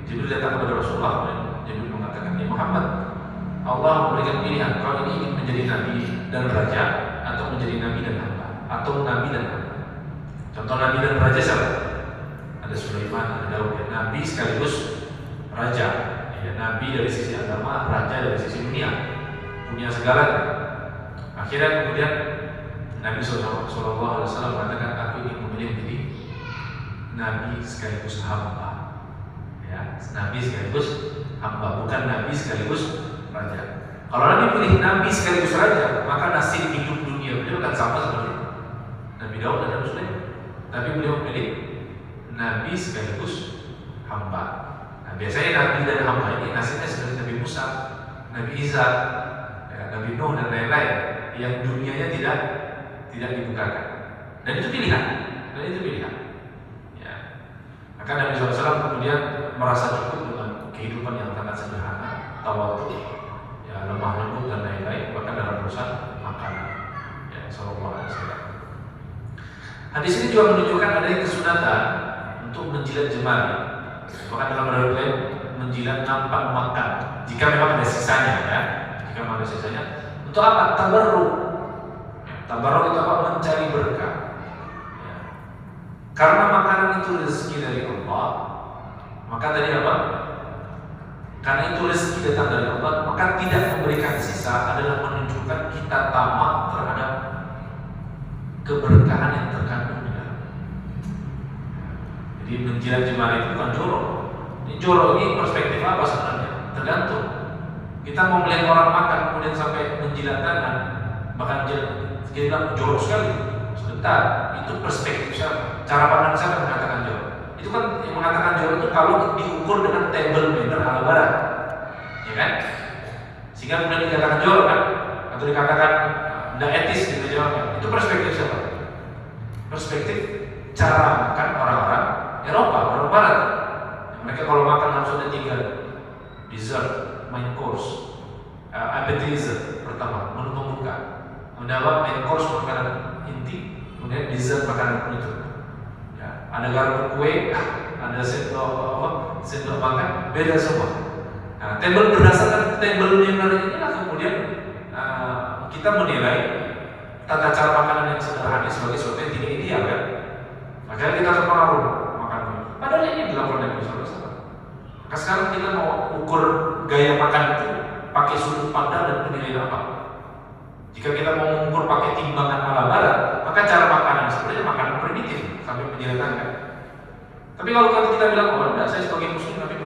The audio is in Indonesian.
Jibril datang kepada Rasulullah, Jibril mengatakan, "Ya Muhammad, Allah memberikan pilihan, kau ini ingin menjadi nabi dan raja, atau menjadi nabi dan hamba, atau nabi dan hamba." Contoh nabi dan raja siapa? Ada Sulaiman, ada Daud, ya, nabi sekaligus raja, ya, nabi dari sisi agama, raja dari sisi dunia, punya segalanya. Akhirnya kemudian Nabi SAW mengatakan, "Aku ingin memilih menjadi nabi sekaligus hamba." Ya, nabi sekaligus hamba, bukan nabi sekaligus raja. Kalau Nabi pilih nabi sekaligus raja, maka nasib hidup dunia beliau akan sama seperti Nabi Daud dan Nabi Sulaiman. Tapi beliau pilih nabi sekaligus hamba. Nah, biasanya nabi dan hamba ini nasibnya seperti Nabi Musa, Nabi Isa, ya, Nabi Nuh dan lain-lain yang dunianya tidak dibukakan. Dan itu pilihan. Ya. Maka Nabi SAW kemudian merasa cukup dengan kehidupan yang sangat sederhana, tawadhu, ya, lemah lembut dan lain-lain, bahkan dalam urusan makanan. Ya, sallallahu alaihi wasallam. Hadis ini juga menunjukkan adanya kesunatan untuk menjilat jemari. Bahkan dalam riwayat menjilat nampak makan jika memang ada sisanya, ya. Jika memang ada sisanya, untuk apa? Tabarruk. Ya, tabarruk itu apa? Mencari berkah. Ya. Karena makanan itu rezeki dari Allah, maka tadi apa? Karena itu rezeki datang dari Allah, maka tidak memberikan sisa adalah menunjukkan kita tamak terhadap keberkahan yang terkandung di dalam. Jadi menjilat jemari itu bukan jorok. Ini jorok ini perspektif apa sebenarnya? Tergantung. Kita mau melihat orang makan kemudian sampai menjilat tangan, bahkan kita bilang jorok sekali. Sebentar, itu perspektif siapa? Cara pandang siapa yang mengatakan jorok? Itu kan yang mengatakan jorok itu kalau diukur dengan table manner ala barat, ya kan? Sehingga kemudian dikatakan jorok kan? Atau dikatakan tidak etis gitu jawabnya. Itu perspektif siapa? Perspektif cara makan orang-orang Eropa, orang Barat. Mereka kalau makan harus ada 3 dessert, main course, appetizer pertama, menu pembuka, mendapat main course makanan inti, kemudian dessert makanan penutup. Ya, ada garpu kue, ada sendok makan, beda semua. Nah, table berdasarkan table manner inilah kemudian kita menilai tata cara makanan yang sederhana sebagai sesuatu yang tidak ideal, kan? Makanya kita terpengaruh makan. Padahal ini dilakukan Nabi SAW. Maka sekarang kita mau ukur gaya makan itu pakai sudut pandang dan penilaian apa? Jika kita mau mengukur pakai timbangan ala barat, maka cara makanan sebenarnya makanan primitif sampai menjadikan. Tapi kalau kita bilang, "Oh, enggak, saya sebagai muslim